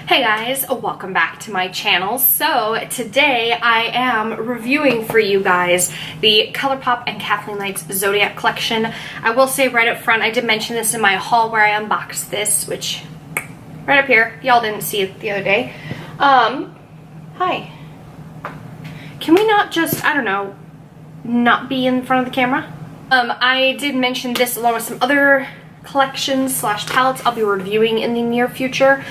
Hey guys, welcome back to my channel. So today I am reviewing for you guys the ColourPop and KathleenLights Zodiac collection. I will say right up front, I did mention this in my haul where I unboxed this, which right up here, y'all didn't see it the other day. Hi. Can we not just, I don't know, not be in front of the camera? I did mention this along with some other collections slash palettes I'll be reviewing in the near future.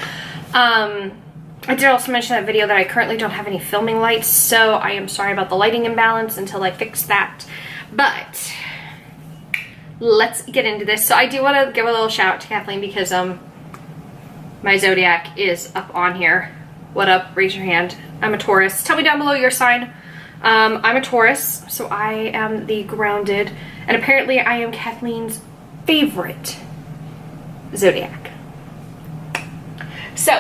I did also mention in that video that I currently don't have any filming lights, so I am sorry about the lighting imbalance until I fix that. But let's get into this. So I do want to give a little shout out to Kathleen because my Zodiac is up on here. What up? Raise your hand. I'm a Taurus. Tell me down below your sign. I'm a Taurus, so I am the grounded, and apparently I am Kathleen's favorite Zodiac. So,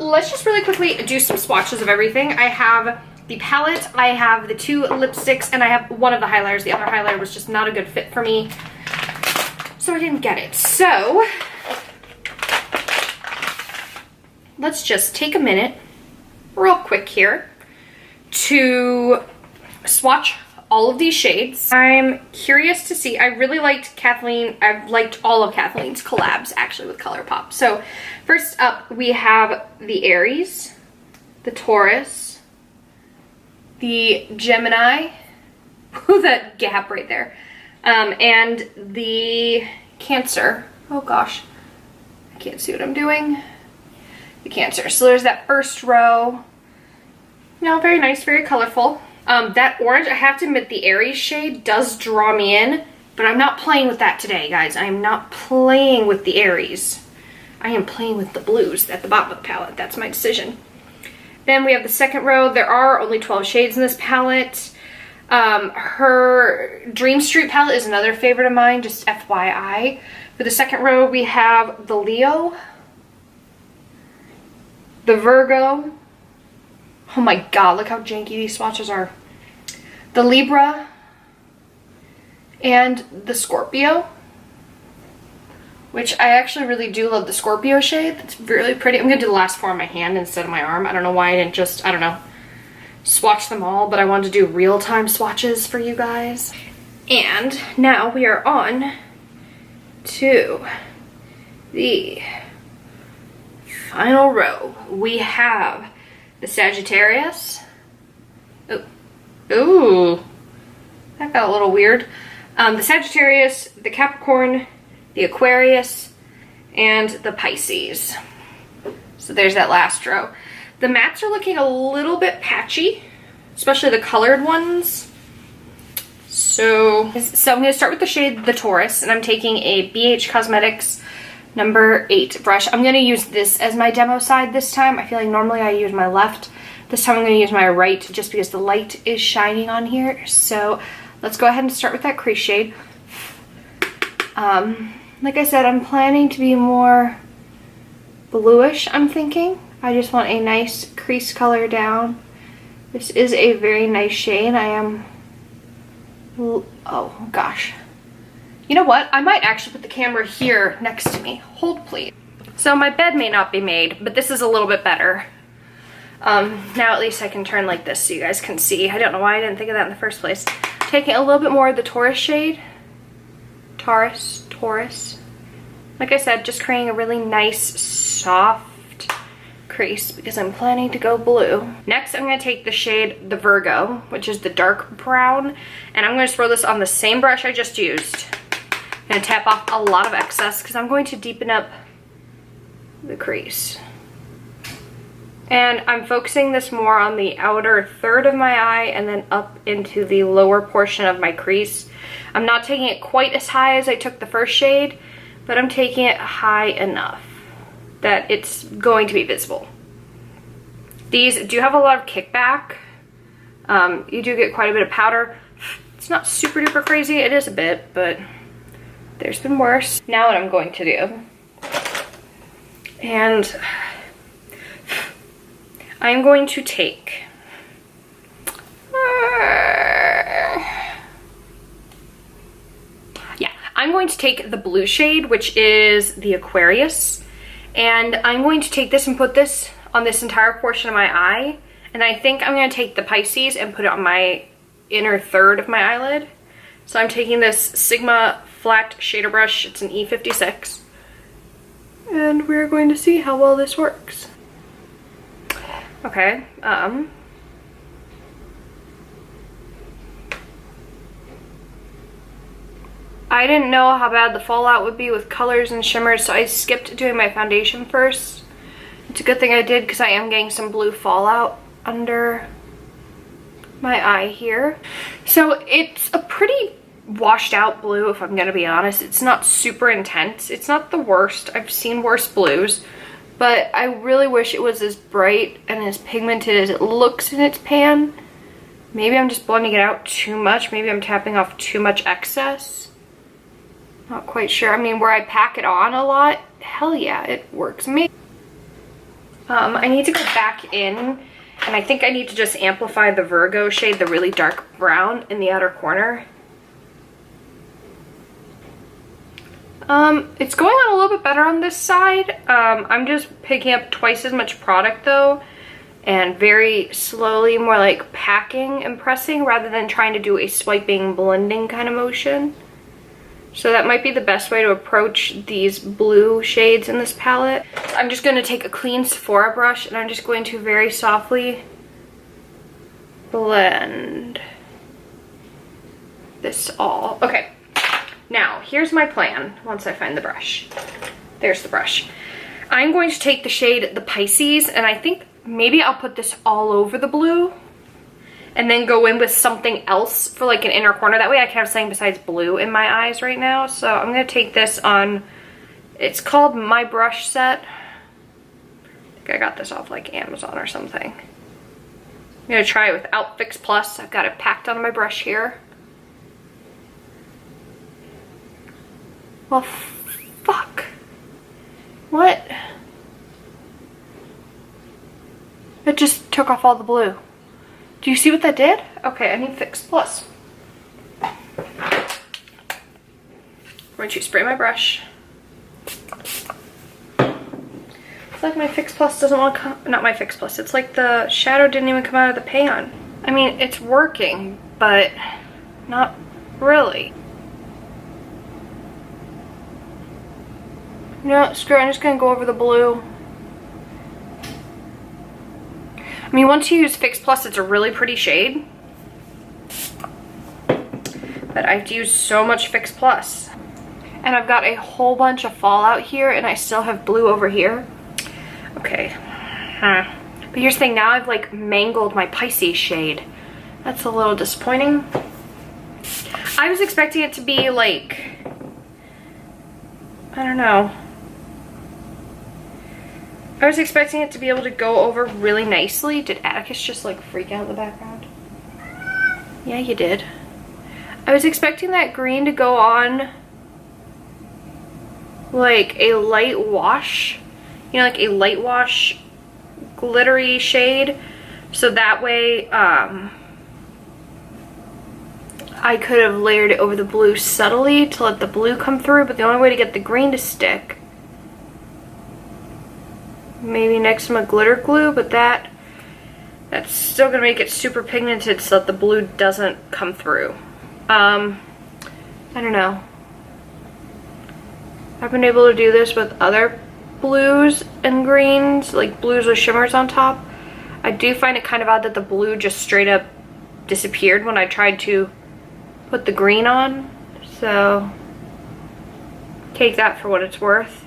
let's just really quickly do some swatches of everything. I have the palette, I have the two lipsticks, and I have one of the highlighters. The other highlighter was just not a good fit for me, so I didn't get it. So, let's just take a minute, real quick here, to swatch all of these shades. I'm curious to see, I really liked Kathleen, I've liked all of Kathleen's collabs actually with ColourPop. So first up we have the Aries, the Taurus, the Gemini, ooh, that gap right there, and the Cancer. Oh gosh, I can't see what I'm doing. The Cancer. So there's that first row. You know, very nice, very colorful. That orange, I have to admit, the Aries shade does draw me in, but I'm not playing with that today, guys. I am not playing with the Aries. I am playing with the blues at the bottom of the palette. That's my decision. Then we have the second row. There are only 12 shades in this palette. Her Dream Street palette is another favorite of mine, just FYI. For the second row, we have the Leo, the Virgo. Oh my god, look how janky these swatches are. The Libra and the Scorpio, which I actually really do love the Scorpio shade. It's really pretty. I'm gonna do the last four on my hand instead of my arm. I don't know why I didn't just, I don't know, swatch them all, but I wanted to do real-time swatches for you guys. And now we are on to the final row. We have the Sagittarius. Ooh, that got a little weird. The Sagittarius, the Capricorn, the Aquarius, and the Pisces. So there's that last row. The mattes are looking a little bit patchy, especially the colored ones. So I'm going to start with the shade The Taurus, and I'm taking a BH Cosmetics number 8 brush. I'm going to use this as my demo side this time. I feel like normally I use my left. This time I'm going to use my right just because the light is shining on here. So let's go ahead and start with that crease shade. Like I said, I'm planning to be more bluish, I'm thinking. I just want a nice crease color down. This is a very nice shade. I am, oh gosh. You know what? I might actually put the camera here next to me. Hold, please. So my bed may not be made, but this is a little bit better. Now at least I can turn like this so you guys can see. I don't know why I didn't think of that in the first place. Taking a little bit more of the Taurus shade. Taurus. Like I said, just creating a really nice, soft crease because I'm planning to go blue. Next, I'm going to take the shade The Virgo, which is the dark brown, and I'm going to throw this on the same brush I just used. I'm going to tap off a lot of excess because I'm going to deepen up the crease. And I'm focusing this more on the outer third of my eye and then up into the lower portion of my crease. I'm not taking it quite as high as I took the first shade, but I'm taking it high enough that it's going to be visible. These do have a lot of kickback. You do get quite a bit of powder. It's not super duper crazy. It is a bit, but there's been worse. Now what I'm going to do, and I'm going to take I'm going to take the blue shade, which is the Aquarius, and I'm going to take this and put this on this entire portion of my eye. And I think I'm going to take the Pisces and put it on my inner third of my eyelid. So I'm taking this Sigma flat shader brush. It's an E56. And we're going to see how well this works. Okay, I didn't know how bad the fallout would be with colors and shimmers, so I skipped doing my foundation first. It's a good thing I did because I am getting some blue fallout under my eye here. So it's a pretty washed out blue, if I'm gonna be honest. It's not super intense. It's not the worst. I've seen worse blues, but I really wish it was as bright and as pigmented as it looks in its pan. Maybe I'm just blending it out too much. Maybe I'm tapping off too much excess. Not quite sure. I mean, where I pack it on a lot, hell yeah, it works amazing. I need to go back in, and I think I need to just amplify the Virgo shade, the really dark brown in the outer corner. It's going on a little bit better on this side. I'm just picking up twice as much product though, and very slowly, more like packing and pressing rather than trying to do a swiping, blending kind of motion. So that might be the best way to approach these blue shades in this palette. I'm just going to take a clean Sephora brush and I'm just going to very softly blend this all. Okay, now here's my plan once I find the brush. There's the brush. I'm going to take the shade the Pisces, and I think maybe I'll put this all over the blue and then go in with something else for like an inner corner. That way I can have something besides blue in my eyes right now. So I'm going to take this on, it's called My Brush Set. I think I got this off like Amazon or something. I'm going to try it without Fix Plus. I've got it packed on my brush here. Well, fuck. What? It just took off all the blue. Do you see what that did? Okay, I need Fix Plus. I'm going to spray my brush. It's like my Fix Plus doesn't want to come, not my Fix Plus, it's like the shadow didn't even come out of the pan. I mean, it's working, but not really. You know what, screw it, I'm just going to go over the blue. I mean, once you use Fix Plus, it's a really pretty shade. But I've used so much Fix Plus. And I've got a whole bunch of fallout here, and I still have blue over here. Okay. But here's the thing, now I've like mangled my Pisces shade. That's a little disappointing. I was expecting it to be like, I don't know. I was expecting it to be able to go over really nicely. Did Atticus just like freak out in the background? Yeah, you did. I was expecting that green to go on like a light wash. You know, like a light wash glittery shade. So that way I could have layered it over the blue subtly to let the blue come through. But the only way to get the green to stick, maybe next to my glitter glue, but that's still gonna make it super pigmented so that the blue doesn't come through. I don't know. I've been able to do this with other blues and greens, like blues with shimmers on top. I do find it kind of odd that the blue just straight up disappeared when I tried to put the green on, so take that for what it's worth.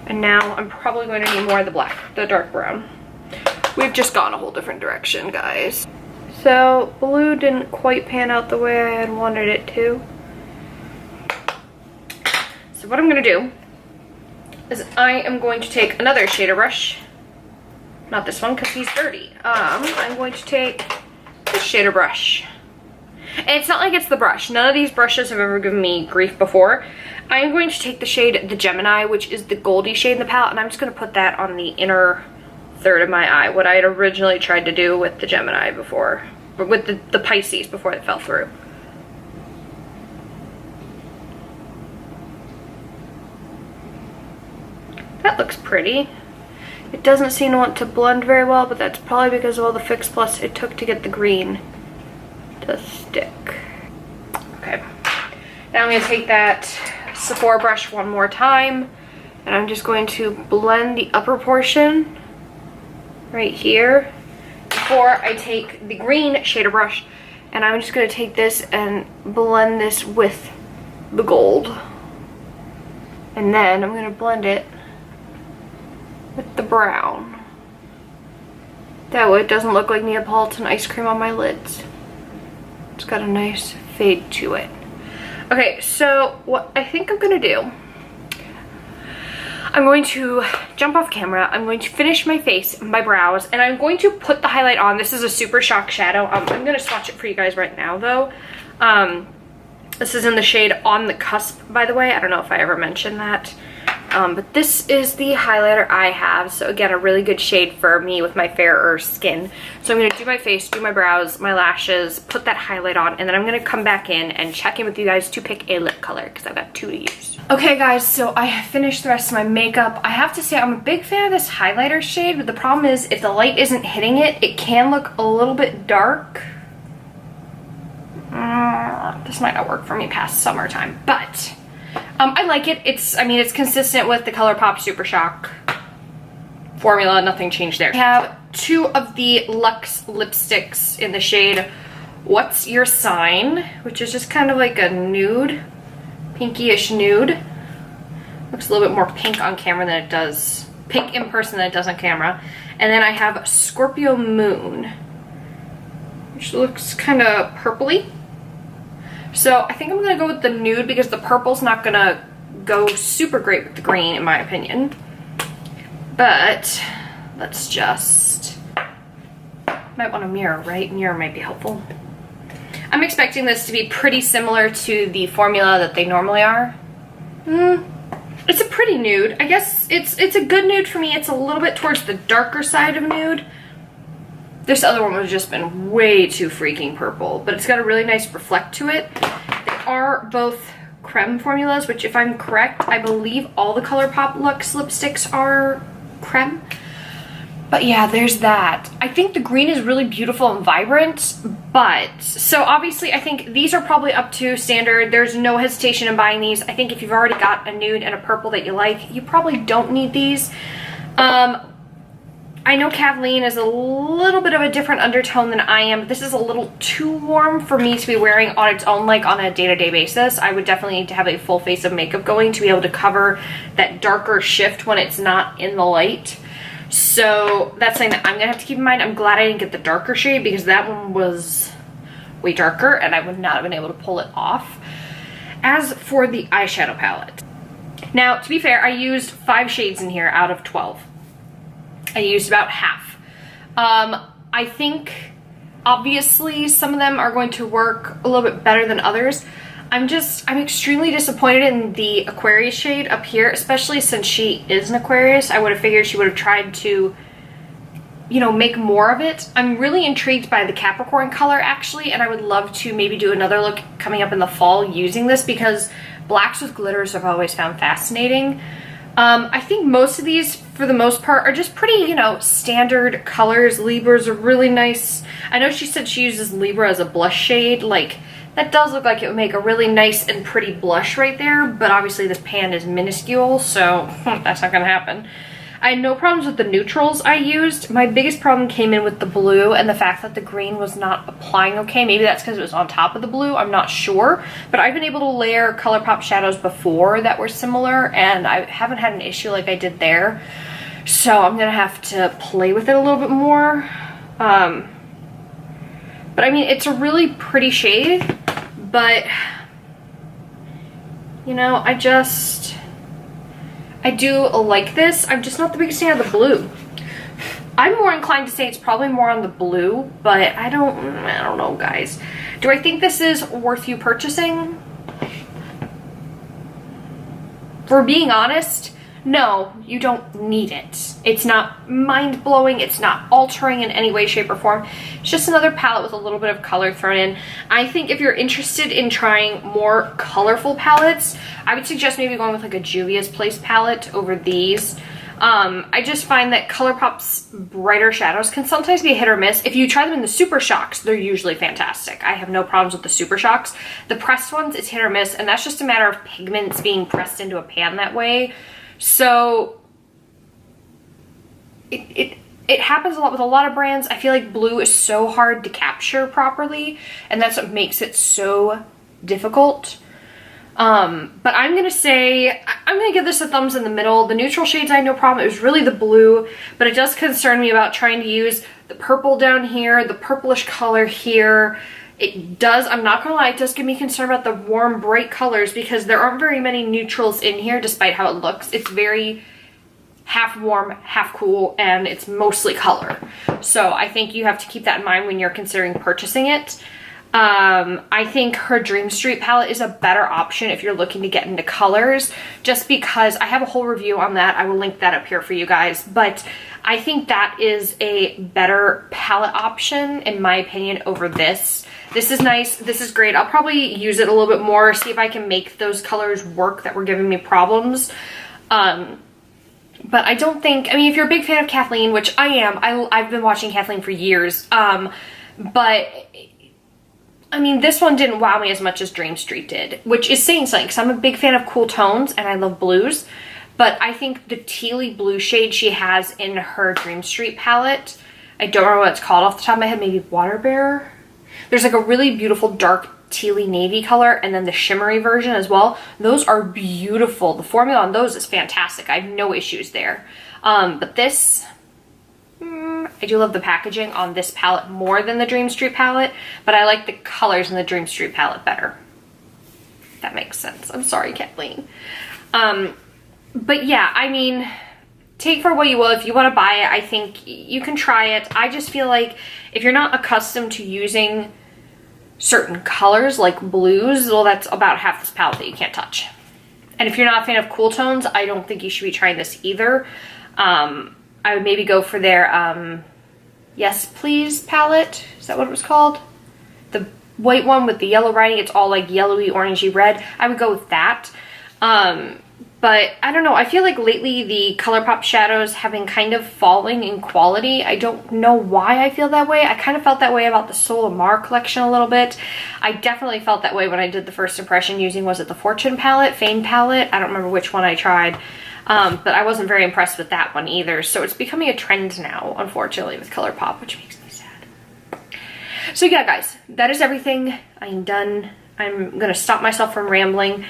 And now I'm probably going to need more of the black, the dark brown. We've just gone a whole different direction, guys. So blue didn't quite pan out the way I had wanted it to. So what I'm going to do is I am going to take another shader brush. Not this one because he's dirty. I'm going to take this shader brush. And it's not like it's the brush. None of these brushes have ever given me grief before. I'm going to take the shade the Gemini, which is the goldy shade in the palette, and I'm just going to put that on the inner third of my eye, what I had originally tried to do with the Gemini before, or with the Pisces before it fell through. That looks pretty. It doesn't seem to want to blend very well, but that's probably because of all the Fix Plus it took to get the green to stick. Okay, now I'm going to take that Sephora brush one more time, and I'm just going to blend the upper portion right here before I take the green shader brush, and I'm just going to take this and blend this with the gold, and then I'm going to blend it with the brown. That way it doesn't look like Neapolitan ice cream on my lids. It's got a nice fade to it. Okay, so what I think I'm gonna do, I'm going to jump off camera, I'm going to finish my face, my brows, and I'm going to put the highlight on. This is a Super Shock shadow. I'm gonna swatch it for you guys right now though. This is in the shade On the Cusp, by the way. I don't know if I ever mentioned that. But this is the highlighter I have. So again, a really good shade for me with my fairer skin. So I'm going to do my face, do my brows, my lashes, put that highlight on, and then I'm going to come back in and check in with you guys to pick a lip color because I've got 2 to use. Okay guys, so I have finished the rest of my makeup. I have to say I'm a big fan of this highlighter shade, but the problem is if the light isn't hitting it, it can look a little bit dark. This might not work for me past summertime, but I like it. I mean, it's consistent with the ColourPop Super Shock formula. Nothing changed there. I have 2 of the Luxe lipsticks in the shade What's Your Sign, which is just kind of like a nude, pinky-ish nude. Looks a little bit more pink on camera than it does, pink in person than it does on camera. And then I have Scorpio Moon, which looks kind of purpley. So I think I'm gonna go with the nude because the purple's not gonna go super great with the green in my opinion. But let's just, might want a mirror, right? Mirror might be helpful. I'm expecting this to be pretty similar to the formula that they normally are. It's a pretty nude. I guess it's a good nude for me. It's a little bit towards the darker side of nude. This other one would have just been way too freaking purple, but it's got a really nice reflect to it. They are both creme formulas, which if I'm correct, I believe all the ColourPop Luxe lipsticks are creme. But yeah, there's that. I think the green is really beautiful and vibrant, but so obviously I think these are probably up to standard. There's no hesitation in buying these. I think if you've already got a nude and a purple that you like, you probably don't need these. I know Kathleen is a little bit of a different undertone than I am, but this is a little too warm for me to be wearing on its own, like on a day-to-day basis. I would definitely need to have a full face of makeup going to be able to cover that darker shift when it's not in the light. So that's something that I'm gonna have to keep in mind. I'm glad I didn't get the darker shade because that one was way darker and I would not have been able to pull it off. As for the eyeshadow palette, now to be fair, I used 5 shades in here out of 12. I used about half. I think obviously some of them are going to work a little bit better than others. I'm extremely disappointed in the Aquarius shade up here, especially since she is an Aquarius. I would have figured she would have tried to, you know, make more of it. I'm really intrigued by the Capricorn color actually, and I would love to maybe do another look coming up in the fall using this because blacks with glitters I've always found fascinating. I think most of these, for the most part, are just pretty, you know, standard colors. Libra's are really nice. I know she said she uses Libra as a blush shade. Like, that does look like it would make a really nice and pretty blush right there, but obviously this pan is minuscule, so that's not gonna happen. I had no problems with the neutrals I used. My biggest problem came in with the blue and the fact that the green was not applying okay. Maybe that's because it was on top of the blue, I'm not sure. But I've been able to layer ColourPop shadows before that were similar and I haven't had an issue like I did there. So I'm gonna have to play with it a little bit more. But I mean, it's a really pretty shade, but you know, I do like this. I'm just not the biggest fan of the blue. I'm more inclined to say it's probably more on the blue, but I don't know, guys. Do I think this is worth you purchasing? For being honest, no, you don't need it. It's not mind-blowing, it's not altering in any way, shape, or form. It's just another palette with a little bit of color thrown in. I think if you're interested in trying more colorful palettes, I would suggest maybe going with like a Juvia's Place palette over these. I just find that ColourPop's brighter shadows can sometimes be hit or miss. If you try them in the Super Shocks, they're usually fantastic. I have no problems with the Super Shocks. The pressed ones, it's hit or miss, and that's just a matter of pigments being pressed into a pan that way. So it happens a lot with a lot of brands. I feel like blue is so hard to capture properly, and that's what makes it so difficult. But I'm gonna say, I'm gonna give this a thumbs in the middle. The neutral shades, I had no problem. It was really the blue, but it does concern me about trying to use the purple down here, the purplish color here. It does, I'm not gonna lie, it does give me concern about the warm, bright colors because there aren't very many neutrals in here despite how it looks. It's very half warm, half cool, and it's mostly color. So I think you have to keep that in mind when you're considering purchasing it. I think her Dream Street palette is a better option if you're looking to get into colors, just because I have a whole review on that. I will link that up here for you guys, but I think that is a better palette option in my opinion over this. This is nice. This is great. I'll probably use it a little bit more, see if I can make those colors work that were giving me problems. But I don't think, I mean, if you're a big fan of Kathleen, which I am, I've been watching Kathleen for years, but I mean, this one didn't wow me as much as Dream Street did, which is saying something because I'm a big fan of cool tones and I love blues, but I think the tealy blue shade she has in her Dream Street palette, I don't remember what it's called off the top of my head, maybe Water Bear? There's like a really beautiful dark tealy navy color and then the shimmery version as well. Those are beautiful. The formula on those is fantastic. I have no issues there. But this, I do love the packaging on this palette more than the Dream Street palette, but I like the colors in the Dream Street palette better. If that makes sense. I'm sorry, Kathleen. But yeah, I mean, take for what you will. If you want to buy it, I think you can try it. I just feel like if you're not accustomed to using certain colors like blues, well, that's about half this palette that you can't touch. And if you're not a fan of cool tones, I don't think you should be trying this either. I would maybe go for their Yes Please palette. Is that what it was called? The white one with the yellow writing. It's all like yellowy, orangey red. I would go with that. But I don't know. I feel like lately the ColourPop shadows have been kind of falling in quality. I don't know why I feel that way. I kind of felt that way about the Solimar collection a little bit. I definitely felt that way when I did the first impression using, was it the Fortune palette? Fame palette? I don't remember which one I tried. But I wasn't very impressed with that one either. So it's becoming a trend now, unfortunately, with ColourPop, which makes me sad. So yeah, guys, that is everything. I am done. I'm going to stop myself from rambling.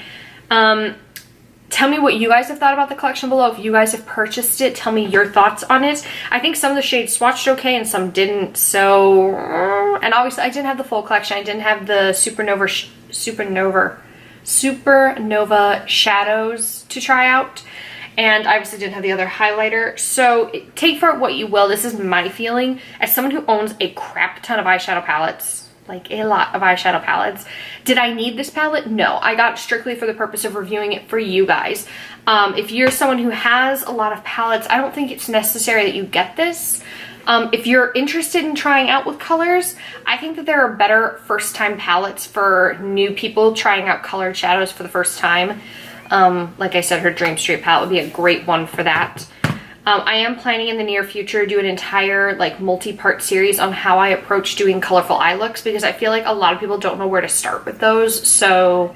Tell me what you guys have thought about the collection below. If you guys have purchased it, tell me your thoughts on it. I think some of the shades swatched okay and some didn't. So, and obviously I didn't have the full collection. I didn't have the Supernova shadows to try out. And I obviously didn't have the other highlighter. So take for it what you will. This is my feeling. As someone who owns a crap ton of eyeshadow palettes, like a lot of eyeshadow palettes, did I need this palette? No. I got it strictly for the purpose of reviewing it for you guys. If you're someone who has a lot of palettes, I don't think it's necessary that you get this. If you're interested in trying out with colors, I think that there are better first-time palettes for new people trying out colored shadows for the first time. Like I said, her Dream Street palette would be a great one for that. I am planning in the near future to do an entire like multi-part series on how I approach doing colorful eye looks, because I feel like a lot of people don't know where to start with those. So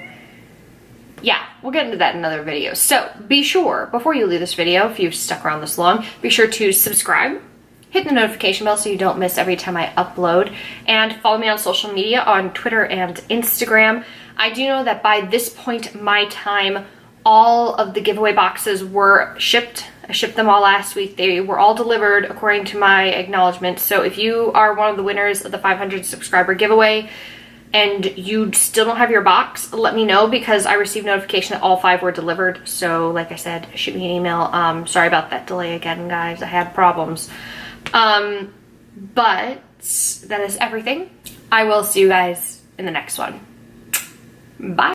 yeah, we'll get into that in another video. So be sure, before you leave this video, if you've stuck around this long, be sure to subscribe, hit the notification bell so you don't miss every time I upload, and follow me on social media on Twitter and Instagram. I do know that by this point in my time, all of the giveaway boxes were shipped. I shipped them all last week. They were all delivered according to my acknowledgement. So if you are one of the winners of the 500 subscriber giveaway and you still don't have your box, let me know, because I received notification that all 5 were delivered. So like I said, shoot me an email. Sorry about that delay again, guys. I had problems. But that is everything. I will see you guys in the next one. Bye.